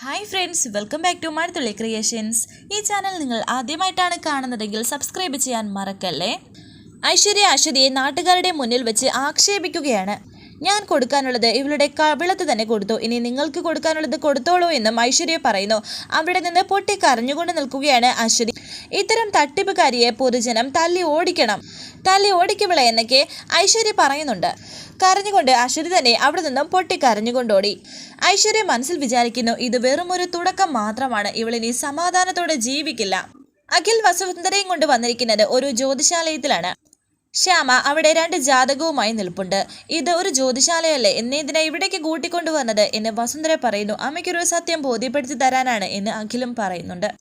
Hi friends, welcome back to Mazhathulli creations. ഈ channel നിങ്ങൾ ആദ്യമായിട്ടാണ് കാണുന്നതെങ്കിൽ സബ്സ്ക്രൈബ് ചെയ്യാൻ മറക്കല്ലേ. ഐശ്വര്യ അശ്വതിയെ നാട്ടുകാരുടെ മുന്നിൽ വെച്ച് ആക്ഷേപിക്കുകയാണ്. ഞാൻ കൊടുക്കാനുള്ളത് ഇവളുടെ കവിളത്ത് തന്നെ കൊടുത്തു, ഇനി നിങ്ങൾക്ക് കൊടുക്കാനുള്ളത് കൊടുത്തോളൂ എന്നും ഐശ്വര്യ പറയുന്നു. അവിടെ നിന്ന് പൊട്ടി കരഞ്ഞുകൊണ്ട് നിൽക്കുകയാണ് അശ്വതി. ഇത്തരം തട്ടിപ്പുകാരിയെ പൊതുജനം തല്ലി ഓടിക്കവിളെ എന്നൊക്കെ ഐശ്വര്യ പറയുന്നുണ്ട്. കരഞ്ഞുകൊണ്ട് അശ്വതി തന്നെ അവിടെ നിന്നും പൊട്ടി കരഞ്ഞുകൊണ്ടോടി. ഐശ്വര്യ മനസ്സിൽ വിചാരിക്കുന്നു, ഇത് വെറും ഒരു തുടക്കം മാത്രമാണ്, ഇവളിനി സമാധാനത്തോടെ ജീവിക്കില്ല. അഖിൽ വസുന്ധരയും കൊണ്ട് വന്നിരിക്കുന്നത് ഒരു ജ്യോതിശാലയത്തിലാണ്. ശ്യാമ അവിടെ 2 ജാതകവുമായി നിൽപ്പുണ്ട്. ഇത് ഒരു ജ്യോതിശാലയല്ലേ, എന്നതിനാ ഇവിടേക്ക് കൂട്ടിക്കൊണ്ടുവന്നത് എന്ന് വസുന്ധര പറയുന്നു. അമ്മയ്ക്കൊരു സത്യം ബോധ്യപ്പെടുത്തി തരാനാണ് എന്ന് അഖിലും പറയുന്നുണ്ട്.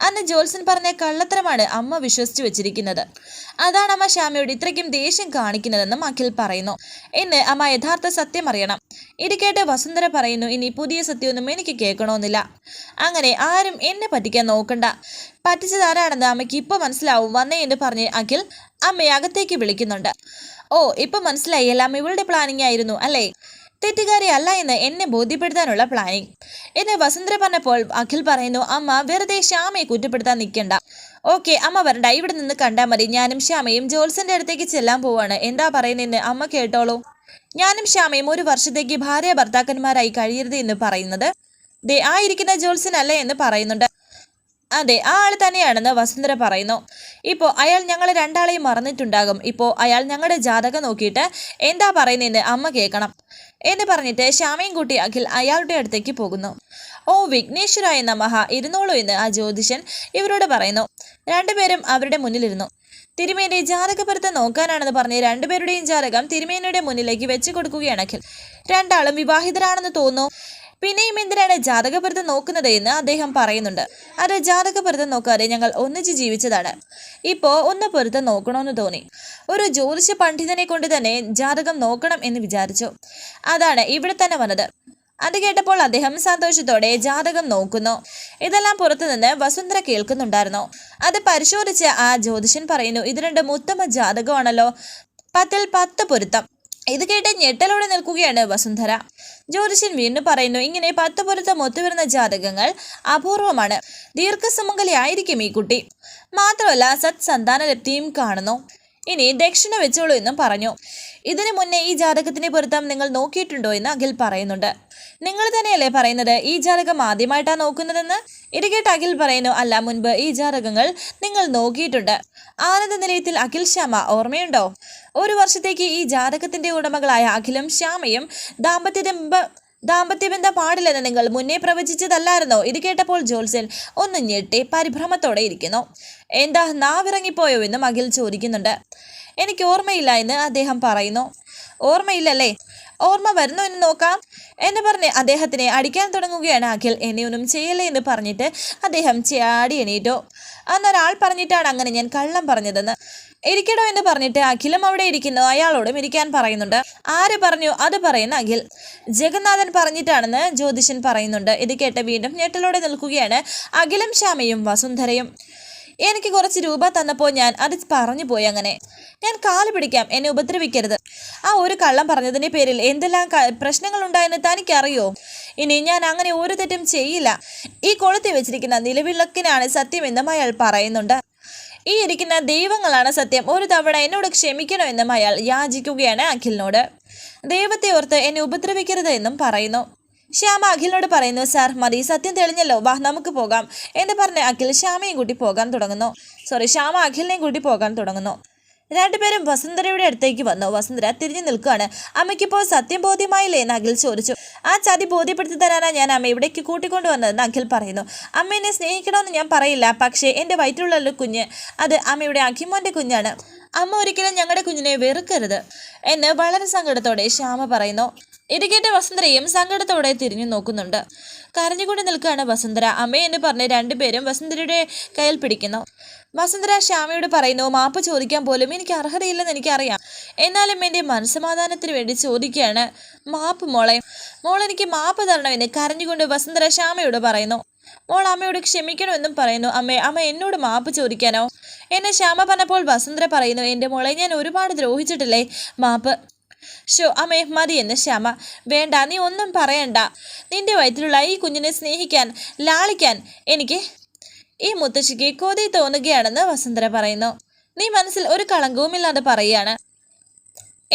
അന്ന് ജോത്സൻ പറഞ്ഞ കള്ളത്തരമാണ് അമ്മ വിശ്വസിച്ചു വെച്ചിരിക്കുന്നത്. അതാണ് അമ്മ ശ്യാമയോട് ഇത്രയ്ക്കും ദേഷ്യം കാണിക്കുന്നതെന്നും അഖിൽ പറയുന്നു. ഇന്ന് അമ്മ യഥാർത്ഥ സത്യം അറിയണം. ഇത് കേട്ട് വസുന്ധര പറയുന്നു, ഇനി പുതിയ സത്യമൊന്നും എനിക്ക് കേൾക്കണമെന്നില്ല. അങ്ങനെ ആരും എന്നെ പറ്റിക്കാൻ നോക്കണ്ട. പറ്റിച്ചതാരാണെന്ന് അമ്മയ്ക്ക് ഇപ്പൊ മനസ്സിലാവും, വന്നേ എന്ന് പറഞ്ഞ് അഖിൽ അമ്മയെ അകത്തേക്ക് വിളിക്കുന്നുണ്ട്. ഓ, ഇപ്പൊ മനസ്സിലായി, എല്ലാം ഇവളുടെ പ്ലാനിങ് ആയിരുന്നു അല്ലേ? തെറ്റുകാരി അല്ല എന്ന് എന്നെ ബോധ്യപ്പെടുത്താനുള്ള പ്ലാനിങ് എന്ന് വസുന്ധര പറഞ്ഞപ്പോൾ അഖിൽ പറയുന്നു, അമ്മ വെറുതെ ശ്യാമയെ കുറ്റപ്പെടുത്താൻ നിൽക്കണ്ട. ഓക്കെ, അമ്മ വരണ്ട, ഇവിടെ നിന്ന് കണ്ടാൽ മതി. ഞാനും ശ്യാമയും ജോത്സന്റെ അടുത്തേക്ക് ചെല്ലാൻ പോവാണ്. എന്താ പറയുന്നതെന്ന് അമ്മ കേട്ടോളൂ. ഞാനും ശ്യാമയും 1 വർഷത്തേക്ക് ഭാര്യ ഭർത്താക്കന്മാരായി കഴിയരുത് എന്ന് പറയുന്നത് ദേ ആ ഇരിക്കുന്ന ജോത്സൻ അല്ലേ എന്ന് പറയുന്നുണ്ട്. അതെ, ആ ആൾ തന്നെയാണെന്ന് വസുന്ധര പറയുന്നു. ഇപ്പോൾ അയാൾ ഞങ്ങളെ 2 ആളെയും മറന്നിട്ടുണ്ടാകും. ഇപ്പോൾ അയാൾ ഞങ്ങളുടെ ജാതകം നോക്കിയിട്ട് എന്താ പറയുന്നതെന്ന് അമ്മ കേൾക്കണം എന്ന് പറഞ്ഞിട്ട് ശ്യാമയും കൂട്ടി അഖിൽ അയാളുടെ അടുത്തേക്ക് പോകുന്നു. ഓ വിഘ്നേശ്വരായ നമഃ, ഇരുന്നോളൂ എന്ന് ആ ജ്യോതിഷൻ ഇവരോട് പറയുന്നു. 2 പേരും അവരുടെ മുന്നിലിരുന്നു. തിരുമേനി ജാതകപ്പുറത്ത് നോക്കാനാണെന്ന് പറഞ്ഞ് 2 പേരുടെയും ജാതകം തിരുമേനിയുടെ മുന്നിലേക്ക് വെച്ച് കൊടുക്കുകയാണ് അഖിൽ. 2 ആളും വിവാഹിതരാണെന്ന് തോന്നുന്നു. പിന്നെയും എന്തിനാണ് ജാതകപ്പുറത്ത് നോക്കുന്നത് എന്ന് അദ്ദേഹം പറയുന്നുണ്ട്. അത് ജാതകപ്പുറത്ത് നോക്കാതെ ഞങ്ങൾ ഒന്നിച്ച് ജീവിച്ചതാണ്. ഇപ്പോൾ ഒന്ന് പൊരുത്തം നോക്കണമെന്ന് തോന്നി. ഒരു ജ്യോതിഷ പണ്ഡിതനെ കൊണ്ട് തന്നെ ജാതകം നോക്കണം എന്ന് വിചാരിച്ചു. അതാണ് ഇവിടെ തന്നെ വന്നത്. അത് കേട്ടപ്പോൾ അദ്ദേഹം സന്തോഷത്തോടെ ജാതകം നോക്കുന്നു. ഇതെല്ലാം പുറത്തുനിന്ന് വസുന്ധര കേൾക്കുന്നുണ്ടായിരുന്നു. അത് പരിശോധിച്ച് ആ ജ്യോതിഷൻ പറയുന്നു, ഇത് 2 ഉത്തമ ജാതകമാണല്ലോ, 10ൽ 10 പൊരുത്തം. ഇത് കേട്ട് ഞെട്ടലോടെ നിൽക്കുകയാണ് വസുന്ധര. ജ്യോതിഷൻ വീണ്ടും പറയുന്നു, ഇങ്ങനെ 10 പൊരുത്തം ഒത്തുവരുന്ന ജാതകങ്ങൾ അപൂർവമാണ്. ദീർഘസുമംഗലിയായിരിക്കും ഈ കുട്ടി. മാത്രമല്ല സത്സന്താന ലബ്ധിയും കാണുന്നു. ഇനി ദക്ഷിണ വെച്ചോളൂ എന്നും പറഞ്ഞു. ഇതിനു മുന്നേ ഈ ജാതകത്തിന്റെ പൊരുത്തം നിങ്ങൾ നോക്കിയിട്ടുണ്ടോ എന്ന് അഖിൽ പറയുന്നുണ്ട്. നിങ്ങൾ തന്നെയല്ലേ പറയുന്നത് ഈ ജാതകം ആദ്യമായിട്ടാണ് നോക്കുന്നതെന്ന്? ഇത് കേട്ട് അഖിൽ പറയുന്നു, അല്ല, മുൻപ് ഈ ജാതകങ്ങൾ നിങ്ങൾ നോക്കിയിട്ടുണ്ട്. ആനന്ദ നിലയത്തിൽ അഖിൽ ശ്യാമ ഓർമ്മയുണ്ടോ? 1 വർഷത്തേക്ക് ഈ ജാതകത്തിന്റെ ഉടമകളായ അഖിലും ശ്യാമയും ദാമ്പത്യബന്ധം പാടില്ലെന്ന് നിങ്ങൾ മുന്നേ പ്രവചിച്ചതല്ലായിരുന്നോ? ഇത് കേട്ടപ്പോൾ ജോത്സ്യൻ ഒന്ന് ഞെട്ടി പരിഭ്രമത്തോടെ ഇരിക്കുന്നു. എന്താ, നാവിറങ്ങിപ്പോയോ എന്നും അഖിൽ ചോദിക്കുന്നുണ്ട്. എനിക്ക് ഓർമ്മയില്ല എന്ന് അദ്ദേഹം പറയുന്നു. ഓർമ്മയില്ലല്ലേ? ഓർമ്മ വരുന്നു എന്ന് നോക്കാം എന്ന് പറഞ്ഞ് അദ്ദേഹത്തിനെ അടിക്കാൻ തുടങ്ങുകയാണ് അഖിൽ. എന്നെയൊന്നും ചെയ്യല്ലേ എന്ന് പറഞ്ഞിട്ട് അദ്ദേഹം ചാടി എണീറ്റു. അന്നൊരാൾ പറഞ്ഞിട്ടാണ് അങ്ങനെ ഞാൻ കള്ളം പറഞ്ഞതെന്ന്. ഇരിക്കടോ എന്ന് പറഞ്ഞിട്ട് അഖിലും അവിടെ ഇരിക്കുന്നു. അയാളോടും ഇരിക്കാൻ പറയുന്നുണ്ട്. ആര് പറഞ്ഞു? അത് പറയുന്ന അഖിൽ. ജഗന്നാഥൻ പറഞ്ഞിട്ടാണെന്ന് ജ്യോതിഷൻ പറയുന്നുണ്ട്. ഇത് കേട്ട് വീണ്ടും ഞെട്ടലോടെ നിൽക്കുകയാണ് അഖിലും ശ്യാമയും വസുന്ധരയും. എനിക്ക് കുറച്ച് രൂപ തന്നപ്പോൾ ഞാൻ അത് പറഞ്ഞു പോയി. അങ്ങനെ ഞാൻ കാല് പിടിക്കാം, എന്നെ ഉപദ്രവിക്കരുത്. ആ ഒരു കള്ളം പറഞ്ഞതിൻ്റെ പേരിൽ എന്തെല്ലാം പ്രശ്നങ്ങൾ ഉണ്ടായെന്ന് തനിക്കറിയോ? ഇനി ഞാൻ അങ്ങനെ ഒരു തെറ്റും ചെയ്യില്ല. ഈ കൊളുത്തി വെച്ചിരിക്കുന്ന നിലവിളക്കിനാണ് സത്യമെന്നും അയാൾ പറയുന്നുണ്ട്. ഈ ഇരിക്കുന്ന ദൈവങ്ങളാണ് സത്യം. ഒരു തവണ എന്നോട് ക്ഷമിക്കണമെന്നും അയാൾ യാചിക്കുകയാണ് അഖിലിനോട്. ദൈവത്തെ ഓർത്ത് എന്നെ ഉപദ്രവിക്കരുത് എന്നും പറയുന്നു. ശ്യാമ അഖിലിനോട് പറയുന്നു, സാർ മതി, സത്യം തെളിഞ്ഞല്ലോ, വാ നമുക്ക് പോകാം എന്ന് പറഞ്ഞ് അഖിൽ ശ്യാമയും കൂട്ടി പോകാൻ തുടങ്ങുന്നു. ശ്യാമ അഖിലിനെയും കൂട്ടി പോകാൻ തുടങ്ങുന്നു. 2 പേരും വസുന്ധരയുടെ അടുത്തേക്ക് വന്നു. വസുന്ധര തിരിഞ്ഞു നിൽക്കുകയാണ്. അമ്മയ്ക്കിപ്പോൾ സത്യം ബോധ്യമായില്ലേ എന്ന് അഖിൽ ചോദിച്ചു. ആ ചതി ബോധ്യപ്പെടുത്തി തരാനാണ് ഞാൻ അമ്മ ഇവിടേക്ക് കൂട്ടിക്കൊണ്ടുവന്നതെന്ന് അഖിൽ പറയുന്നു. അമ്മേനെ സ്നേഹിക്കണമെന്ന് ഞാൻ പറയില്ല, പക്ഷേ എൻ്റെ വയറ്റിലുള്ള കുഞ്ഞ് അത് അമ്മയുടെ അഖിമോൻ്റെ കുഞ്ഞാണ്. അമ്മ ഒരിക്കലും ഞങ്ങളുടെ കുഞ്ഞിനെ വെറുക്കരുത് എന്ന് വളരെ സങ്കടത്തോടെ ശ്യാമ പറയുന്നു. ഇത് കേട്ട് വസുന്ധരയും സങ്കടത്തോടെ തിരിഞ്ഞു നോക്കുന്നുണ്ട്. കരഞ്ഞുകൊണ്ട് നിൽക്കുകയാണ് വസുന്ധര. അമ്മേ എന്ന് പറഞ്ഞ് 2 പേരും വസുന്ധരയുടെ കയ്യിൽ പിടിക്കുന്നു. വസുന്ധര ശ്യാമയോട് പറയുന്നു, മാപ്പ് ചോദിക്കാൻ പോലും എനിക്ക് അർഹതയില്ലെന്ന് എനിക്കറിയാം, എന്നാലും എൻ്റെ മനസ്സമാധാനത്തിന് വേണ്ടി ചോദിക്കുകയാണ്. മാപ്പ് മോളെനിക്ക് മാപ്പ് തരണമെന്ന് കരഞ്ഞുകൊണ്ട് വസുന്ധര ശ്യാമയോട് പറയുന്നു. മോൾ അമ്മയോട് ക്ഷമിക്കണമെന്നും പറയുന്നു. അമ്മ എന്നോട് മാപ്പ് ചോദിക്കാനോ എന്ന് ശ്യാമ പറഞ്ഞപ്പോൾ വസുന്ധര പറയുന്നു, എൻ്റെ മോളെ ഞാൻ ഒരുപാട് ദ്രോഹിച്ചിട്ടില്ലേ, മാപ്പ്. ഷോ അമ്മേ മതിയെന്ന് ശ്യാമ. വേണ്ട, നീ ഒന്നും പറയണ്ട. നിന്റെ വയറ്റിലുള്ള ഈ കുഞ്ഞിനെ സ്നേഹിക്കാൻ ലാളിക്കാൻ എനിക്ക് ഈ മുത്തശ്ശിക്ക് കൊതി തോന്നുകയാണെന്ന് വസുന്ധര പറയുന്നു. നീ മനസ്സിൽ ഒരു കളങ്കവുമില്ലാതെ പറയുകയാണ്.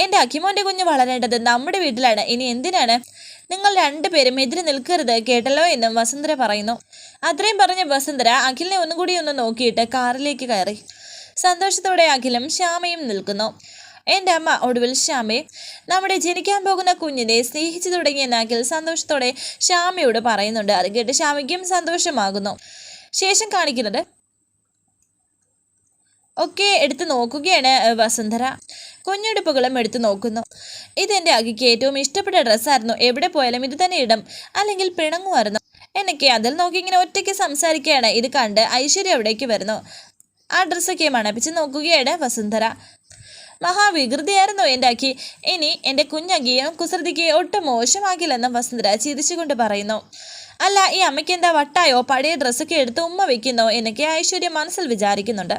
എൻ്റെ അഖിമോൻ്റെ കുഞ്ഞ് വളരേണ്ടത് നമ്മുടെ വീട്ടിലാണ്. ഇനി എന്തിനാണ് നിങ്ങൾ രണ്ടുപേരും എതിര് നിൽക്കരുത്, കേട്ടല്ലോ എന്നും വസുന്ധര പറയുന്നു. അത്രയും പറഞ്ഞ വസുന്ധര അഖിലിനെ ഒന്നുകൂടി ഒന്ന് നോക്കിയിട്ട് കാറിലേക്ക് കയറി. സന്തോഷത്തോടെ അഖിലും ശ്യാമയും നിൽക്കുന്നു. എൻ്റെ അമ്മ ഒടുവിൽ ശ്യാമയെ നമ്മുടെ ജനിക്കാൻ പോകുന്ന കുഞ്ഞിനെ സ്നേഹിച്ചു തുടങ്ങിയെന്ന് അഖിൽ സന്തോഷത്തോടെ ശ്യാമയോട് പറയുന്നുണ്ട്. അത് കേട്ട് ശ്യാമയ്ക്കും സന്തോഷമാകുന്നു. ശേഷം കാണിക്കുന്നത് ഒക്കെ എടുത്തു നോക്കുകയാണ് വസുന്ധര. കുഞ്ഞുടുപ്പുകളും എടുത്തു നോക്കുന്നു. ഇതെൻ്റെ അഖിക്ക് ഏറ്റവും ഇഷ്ടപ്പെട്ട ഡ്രസ്സായിരുന്നു. എവിടെ പോയാലും ഇത് തന്നെ ഇടും, അല്ലെങ്കിൽ പിണങ്ങുമായിരുന്നു എന്നൊക്കെ അതിൽ നോക്കി ഇങ്ങനെ ഒറ്റയ്ക്ക് സംസാരിക്കുകയാണ്. ഇത് കണ്ട് ഐശ്വര്യ അവിടേക്ക് വരുന്നു. ആ ഡ്രസ്സൊക്കെ മണപ്പിച്ച് നോക്കുകയാണ് വസുന്ധര. മഹാവികൃതിയായിരുന്നു എൻ്റെ അഖി. ഇനി എൻ്റെ കുഞ്ഞഖിയും കുസൃതിക്ക് ഒട്ടും മോശമാക്കില്ലെന്നും വസുന്ധര ചിരിച്ചുകൊണ്ട് പറയുന്നു. അല്ല, ഈ അമ്മയ്ക്ക് എന്താ വട്ടായോ? പഴയ ഡ്രസ്സൊക്കെ എടുത്ത് ഉമ്മ വെക്കുന്നോ എന്നൊക്കെ ഐശ്വര്യ മനസ്സിൽ വിചാരിക്കുന്നുണ്ട്.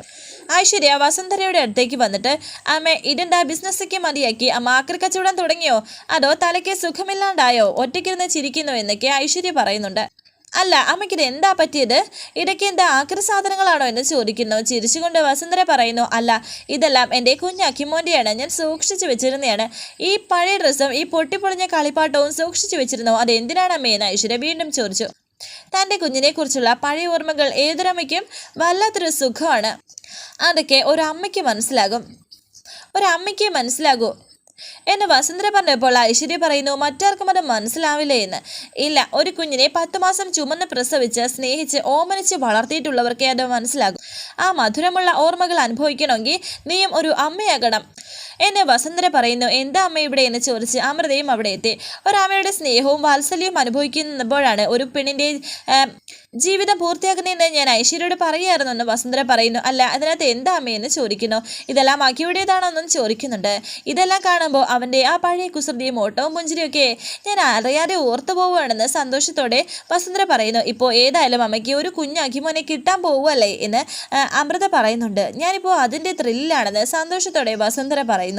ഐശ്വര്യ വസുന്ധരയുടെ അടുത്തേക്ക് വന്നിട്ട്, അമ്മ ഇതെന്താ ബിസിനസ്സൊക്കെ മതിയാക്കി അമ്മ ആക്രി കച്ചവടം തുടങ്ങിയോ? അതോ തലയ്ക്ക് സുഖമില്ലാണ്ടായോ? ഒറ്റയ്ക്കിരുന്ന് ചിരിക്കുന്നു എന്നൊക്കെ ഐശ്വര്യ പറയുന്നുണ്ട്. അല്ല, അമ്മയ്ക്കിത് എന്താ പറ്റിയത്? ഇടയ്ക്ക് എന്താ ആക്രി സാധനങ്ങളാണോ എന്ന് ചോദിക്കുന്നു. ചിരിച്ചുകൊണ്ട് വസുന്ധര പറയുന്നു, അല്ല, ഇതെല്ലാം എൻ്റെ കുഞ്ഞ് അഖിമോൻ്റെയാണ്. ഞാൻ സൂക്ഷിച്ചു വെച്ചിരുന്നതാണ്. ഈ പഴയ ഡ്രസ്സും ഈ പൊട്ടിപ്പൊളിഞ്ഞ കളിപ്പാട്ടവും സൂക്ഷിച്ചു വെച്ചിരുന്നോ? അതെന്തിനാണ് അമ്മയെന്ന് ഐശ്വര്യ വീണ്ടും ചോദിച്ചു. തൻ്റെ കുഞ്ഞിനെക്കുറിച്ചുള്ള പഴയ ഓർമ്മകൾ ഏതൊരമ്മയ്ക്കും വല്ലാത്തൊരു സുഖമാണ്. അതൊക്കെ ഒരമ്മയ്ക്ക് മനസ്സിലാകൂ എന്ന് വസുന്ധര പറഞ്ഞപ്പോൾ ഐശ്വര്യ പറയുന്നു, മറ്റാർക്കും അത് മനസ്സിലാവില്ലേ എന്ന്. ഇല്ല, ഒരു കുഞ്ഞിനെ 10 മാസം ചുമന്ന് പ്രസവിച്ച് സ്നേഹിച്ച് ഓമനിച്ച് വളർത്തിയിട്ടുള്ളവർക്കേ അത് മനസ്സിലാകും. ആ മധുരമുള്ള ഓർമ്മകൾ അനുഭവിക്കണമെങ്കിൽ നീയും ഒരു അമ്മയാകണം എന്ന് വസുന്ധര പറയുന്നു. എന്താ അമ്മ ഇവിടെ എന്ന് ചോദിച്ച് അമൃതയും അവിടെ എത്തി. ഒരമ്മയുടെ സ്നേഹവും വാത്സല്യവും അനുഭവിക്കുമ്പോഴാണ് ഒരു പെണ്ണിൻ്റെ ജീവിതം പൂർത്തിയാക്കുന്നതെന്ന് ഞാൻ ഐശ്വര്യയോട് പറയുമായിരുന്നു എന്ന് വസുന്ധര പറയുന്നു. അല്ല, അതിനകത്ത് എന്താ അമ്മയെന്ന് ചോദിക്കുന്നു. ഇതെല്ലാം അഖിയുടേതാണോ എന്നും ചോദിക്കുന്നുണ്ട്. ഇതെല്ലാം കാണുമ്പോൾ അവൻ്റെ ആ പഴയ കുസൃതിയും ഓട്ടവും പുഞ്ചിരിയൊക്കെ ഞാൻ അറിയാതെ ഓർത്തു പോവുകയാണെന്ന് സന്തോഷത്തോടെ വസുന്ധര പറയുന്നു. ഇപ്പോൾ ഏതായാലും അമ്മയ്ക്ക് ഒരു കുഞ്ഞ് അഖിമോനെ കിട്ടാൻ പോവുകയല്ലേ എന്ന് അമൃത പറയുന്നുണ്ട്. ഞാനിപ്പോൾ അതിൻ്റെ ത്രില്ലിലാണെന്ന് സന്തോഷത്തോടെ വസുന്ധര പറയുന്നു.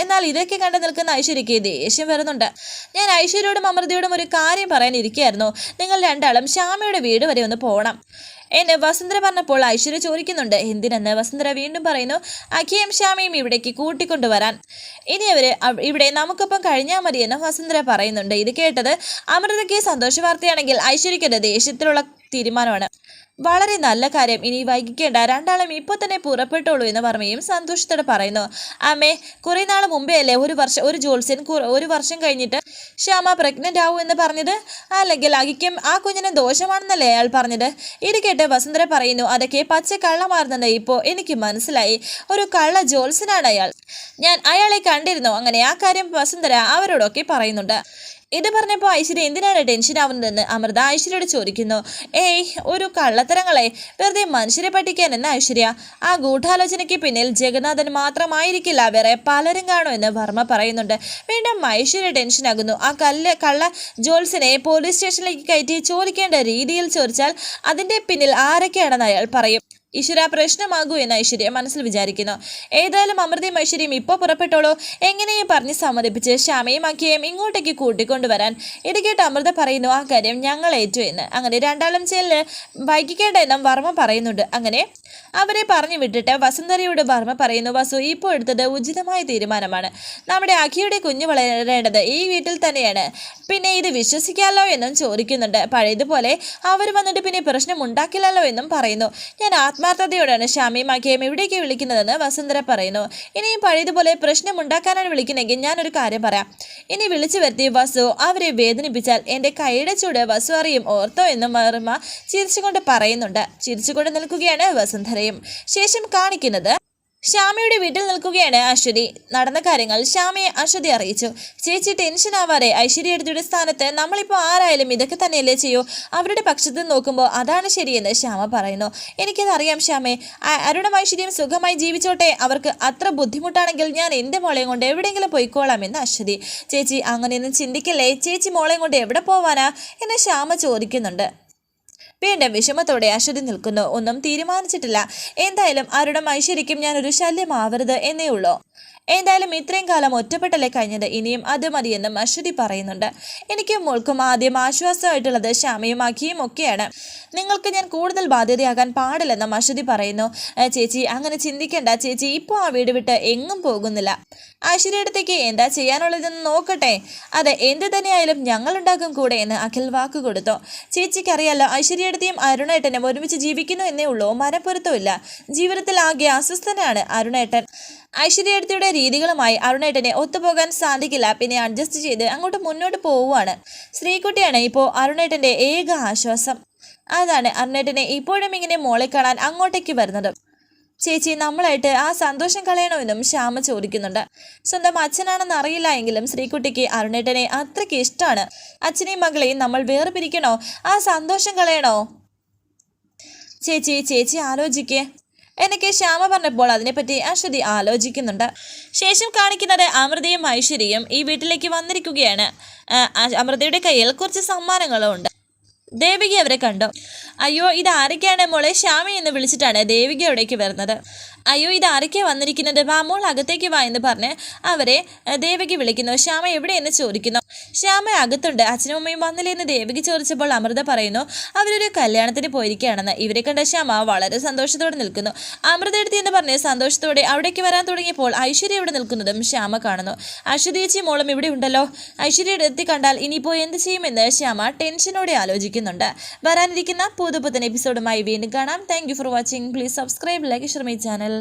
എന്നാൽ ഇതൊക്കെ കണ്ടു നിൽക്കുന്ന ഐശ്വര്യയ്ക്ക് ദേഷ്യം വരുന്നുണ്ട്. ഞാൻ ഐശ്വര്യയോടും അമൃതയോടും ഒരു കാര്യം പറയാനിരിക്കുകയായിരുന്നു. നിങ്ങൾ രണ്ടാളും ശ്യാമയുടെ വീട് വരെ ഒന്ന് പോകണം എന്ന് വസുന്ധര പറഞ്ഞപ്പോൾ ഐശ്വര്യ ചോദിക്കുന്നുണ്ട്. എന്തിനെന്ന് വസുന്ധര വീണ്ടും പറയുന്നു. അഖിയും ശ്യാമയും ഇവിടേക്ക് കൂട്ടിക്കൊണ്ടുവരാൻ. ഇനി ഇവിടെ നമുക്കൊപ്പം കഴിഞ്ഞാൽ മതിയെന്ന് വസുന്ധര പറയുന്നുണ്ട്. ഇത് കേട്ടത് അമൃതയ്ക്ക് സന്തോഷ വാർത്തയാണെങ്കിൽ ഐശ്വര്യയ്ക്കത് ദേഷ്യത്തിലുള്ള തീരുമാനമാണ്. വളരെ നല്ല കാര്യം, ഇനി വൈകിക്കേണ്ട, രണ്ടാളും ഇപ്പോൾ തന്നെ പുറപ്പെട്ടോളൂ എന്ന് വർമ്മയും സന്തോഷത്തോടെ പറയുന്നു. അമ്മേ, കുറേ നാൾ മുമ്പേ അല്ലേ ഒരു ജോത്സ്യൻ 1 വർഷം കഴിഞ്ഞിട്ട് ശ്യാമ പ്രഗ്നൻ്റ് ആവൂ എന്ന് പറഞ്ഞത്? അല്ലെങ്കിൽ അഖിക്കും ആ കുഞ്ഞിന് ദോഷമാണെന്നല്ലേ അയാൾ പറഞ്ഞത്? ഇത് കേട്ട് വസുന്ധര പറയുന്നു, അതൊക്കെ പച്ച കള്ളമാർന്നെന്ന് ഇപ്പോൾ എനിക്ക് മനസ്സിലായി. ഒരു കള്ള ജോത്സ്യനാണ് അയാൾ. ഞാൻ അയാളെ കണ്ടിരുന്നു. അങ്ങനെ ആ കാര്യം വസുന്ധര അവരോടൊക്കെ പറയുന്നുണ്ട്. ഇത് പറഞ്ഞപ്പോൾ ഐശ്വര്യ എന്തിനാണ് ടെൻഷൻ ആവുന്നതെന്ന് അമൃത ഐശ്വര്യയോട് ചോദിക്കുന്നു. ഏയ്, ഒരു കള്ളത്തരങ്ങളെ വെറുതെ മനുഷ്യരെ പറ്റിക്കാൻ എന്ന് ഐശ്വര്യ. ആ ഗൂഢാലോചനയ്ക്ക് പിന്നിൽ ജഗന്നാഥൻ മാത്രമായിരിക്കില്ല, വേറെ പലരും കാണുമെന്ന് വർമ്മ പറയുന്നുണ്ട്. വീണ്ടും ഐശ്വര്യ ടെൻഷനാകുന്നു. ആ കള്ള ജോത്സ്യനെ പോലീസ് സ്റ്റേഷനിലേക്ക് കയറ്റി ചോദിക്കേണ്ട രീതിയിൽ ചോദിച്ചാൽ അതിൻ്റെ പിന്നിൽ ആരൊക്കെയാണെന്ന് അയാൾ പറയും. ഈശ്വര, പ്രശ്നമാകൂ എന്ന് ഐശ്വര്യ മനസ്സിൽ വിചാരിക്കുന്നു. ഏതായാലും അമൃതയും ഐശ്വര്യയും ഇപ്പോൾ പുറപ്പെട്ടോളൂ. എങ്ങനെയും പറഞ്ഞ് സമ്മതിപ്പിച്ച് ശ്യാമയും അഖിയെയും ഇങ്ങോട്ടേക്ക് കൂട്ടിക്കൊണ്ടുവരാൻ. ഇത് കേട്ട് അമൃത പറയുന്നു, ആ കാര്യം ഞങ്ങൾ ഏറ്റു എന്ന്. അങ്ങനെ രണ്ടാളും ചെല്ല് വൈകിക്കേണ്ട എന്നും വർമ്മ പറയുന്നുണ്ട്. അങ്ങനെ അവരെ പറഞ്ഞു വിട്ടിട്ട് വസുന്ധരയോട് വർമ്മ പറയുന്നു, വസു ഇപ്പോൾ എടുത്തത് ഉചിതമായ തീരുമാനമാണ്. നമ്മുടെ അഖിയുടെ കുഞ്ഞ് വളരേണ്ടത് ഈ വീട്ടിൽ തന്നെയാണ്. പിന്നെ ഇത് വിശ്വസിക്കാമല്ലോ എന്നും ചോദിക്കുന്നുണ്ട്. പഴയതുപോലെ അവർ വന്നിട്ട് പിന്നെ പ്രശ്നം ഉണ്ടാക്കില്ലല്ലോ എന്നും പറയുന്നു. ഞാൻ ആത്മാർത്ഥതയോടാണ് ശ്യാമയും അഖിയും ഇവിടേക്ക് വിളിക്കുന്നതെന്ന് വസുന്ധര പറയുന്നു. ഇനിയും പഴയതുപോലെ പ്രശ്നം ഉണ്ടാക്കാനാണ് വിളിക്കുന്നെങ്കിൽ ഞാനൊരു കാര്യം പറയാം. ഇനി വിളിച്ചു വരുത്തി വസു അവരെ വേദനിപ്പിച്ചാൽ എൻ്റെ കൈയുടെ ചൂട് വസു അറിയും, ഓർത്തോ എന്നും വർമ്മ ചിരിച്ചുകൊണ്ട് പറയുന്നുണ്ട്. ചിരിച്ചുകൊണ്ട് നിൽക്കുകയാണ് വസുന്ധരയും. ശേഷം കാണിക്കുന്നത് ശ്യാമയുടെ വീട്ടിൽ നിൽക്കുകയാണ് അശ്വതി. നടന്ന കാര്യങ്ങൾ ശ്യാമയെ അശ്വതി അറിയിച്ചു. ചേച്ചി ടെൻഷൻ ആവാതെ, ഐശ്വര്യയുടെ സ്ഥാനത്ത് നമ്മളിപ്പോൾ ആരായാലും ഇതൊക്കെ തന്നെയല്ലേ ചെയ്യൂ. അവരുടെ പക്ഷത്ത് നോക്കുമ്പോൾ അതാണ് ശരിയെന്ന് ശ്യാമ പറയുന്നു. എനിക്കതറിയാം ശ്യാമേ, അരുണും ഐശ്വര്യം സുഖമായി ജീവിച്ചോട്ടെ. അവർക്ക് അത്ര ബുദ്ധിമുട്ടാണെങ്കിൽ ഞാൻ എൻ്റെ മോളെയും കൊണ്ട് എവിടെയെങ്കിലും പോയിക്കോളാമെന്ന് അശ്വതി. ചേച്ചി അങ്ങനെയൊന്നും ചിന്തിക്കല്ലേ, ചേച്ചി മോളെയും കൊണ്ട് എവിടെ പോവാനാ എന്ന് ശ്യാമ ചോദിക്കുന്നുണ്ട്. വീണ്ടും വിഷമത്തോടെ അശ്വതി നിൽക്കുന്നു. ഒന്നും തീരുമാനിച്ചിട്ടില്ല. എന്തായാലും അരുണും ഐശ്വര്യയ്ക്കും ഞാനൊരു ശല്യമാവരുത് എന്നേ ഉള്ളൂ എന്തായാലും ഇത്രയും കാലം ഒറ്റപ്പെട്ടല്ലേ കഴിഞ്ഞത്, ഇനിയും അത് മതിയെന്നും അശ്വതി പറയുന്നുണ്ട്. എനിക്കും മോൾക്കും ആദ്യം ആശ്വാസമായിട്ടുള്ളത് ശ്യാമയും അഖിയും ഒക്കെയാണ്. നിങ്ങൾക്ക് ഞാൻ കൂടുതൽ ബാധ്യതയാകാൻ പാടില്ലെന്നും അശ്വതി പറയുന്നു. ചേച്ചി അങ്ങനെ ചിന്തിക്കേണ്ട, ചേച്ചി ഇപ്പോൾ ആ വീട് വിട്ട് എങ്ങും പോകുന്നില്ല. ഐശ്വര്യടുത്തേക്ക് എന്താ ചെയ്യാനുള്ളതെന്ന് നോക്കട്ടെ. അതെ, എന്ത് തന്നെയായാലും ഞങ്ങളുണ്ടാകും കൂടെ എന്ന് അഖിൽ വാക്ക് കൊടുത്തു. ചേച്ചിക്കറിയാലോ, ഐശ്വര്യടുത്തെയും അരുണേട്ടനും ഒരുമിച്ച് ജീവിക്കുന്നു എന്നേ ഉള്ളൂ, മനപ്പൊരുത്തമില്ല. ജീവിതത്തിൽ ആകെ അസ്വസ്ഥനാണ് അരുണേട്ടൻ. ഐശ്വര്യടുത്തിയുടെ രീതികളുമായി അരുണേട്ടനെ ഒത്തുപോകാൻ സാധിക്കില്ല. പിന്നെ അഡ്ജസ്റ്റ് ചെയ്ത് അങ്ങോട്ട് മുന്നോട്ട് പോവുകയാണ്. ശ്രീകുട്ടിയാണ് ഇപ്പോൾ അരുണേട്ടൻ്റെ ഏക ആശ്വാസം. അതാണ് അരുണേട്ടനെ ഇപ്പോഴും ഇങ്ങനെ മോളെ കാണാൻ അങ്ങോട്ടേക്ക് വരുന്നത്. ചേച്ചി, നമ്മളായിട്ട് ആ സന്തോഷം കളയണമെന്നും ശ്യാമ ചോദിക്കുന്നുണ്ട്. സ്വന്തം അച്ഛനാണെന്ന് അറിയില്ല എങ്കിലും ശ്രീകുട്ടിക്ക് അരുണേട്ടനെ അത്രയ്ക്ക് ഇഷ്ടമാണ്. അച്ഛനെയും മകളെയും നമ്മൾ വേർപിരിക്കണോ? ആ സന്തോഷം കളയണോ? ചേച്ചി ആലോചിക്കേ. എനിക്ക് ശ്യാമ പറഞ്ഞപ്പോൾ അതിനെപ്പറ്റി അശ്വതി ആലോചിക്കുന്നുണ്ട്. ശേഷം കാണിക്കുന്നത് അമൃതയും ഐശ്വര്യയും ഈ വീട്ടിലേക്ക് വന്നിരിക്കുകയാണ്. അമൃതയുടെ കയ്യിൽ കുറച്ച് സമ്മാനങ്ങളും ഉണ്ട്. ദേവിക അവരെ കണ്ടു. അയ്യോ, ഇത് ആരൊക്കെയാണ് മോളെ? ശ്യാമ എന്ന് വിളിച്ചിട്ടാണ് ദേവിക അവിടേക്ക് വരുന്നത്. അയ്യോ, ഇത് ആരൊക്കെയാണ് വന്നിരിക്കുന്നത്? വാ മോൾ അകത്തേക്ക് വാ എന്ന് പറഞ്ഞ് അവരെ ദേവിക വിളിക്കുന്നു. ശ്യാമ എവിടെയെന്ന് ചോദിക്കുന്നു. ശ്യാമ അകത്തുണ്ട്, അച്ഛനും അമ്മയും വന്നില്ലേ എന്ന് ദേവിക ചോദിച്ചപ്പോൾ അമൃത പറയുന്നു അവരൊരു കല്യാണത്തിന് പോയിരിക്കുകയാണെന്ന്. ഇവരെ കണ്ട ശ്യാമ വളരെ സന്തോഷത്തോടെ നിൽക്കുന്നു. അമൃത എടുത്തി എന്ന് പറഞ്ഞ് സന്തോഷത്തോടെ അവിടേക്ക് വരാൻ തുടങ്ങിയപ്പോൾ ഐശ്വര്യ ഇവിടെ നിൽക്കുന്നതും ശ്യാമ കാണുന്നു. ഐശ്വര്യേച്ചി മോളും ഇവിടെ ഉണ്ടല്ലോ. ഐശ്വര്യ എടുത്തി കണ്ടാൽ ഇനിയിപ്പോൾ എന്ത് ചെയ്യുമെന്ന് ശ്യാമ ടെൻഷനോടെ ആലോചിക്കുന്നുണ്ട്. വരാനിരിക്കുന്ന പുതുപുത്തൻ എപ്പിസോഡുമായി വീണ്ടും കാണാം. Thank you for watching. Please subscribe, like, share my channel.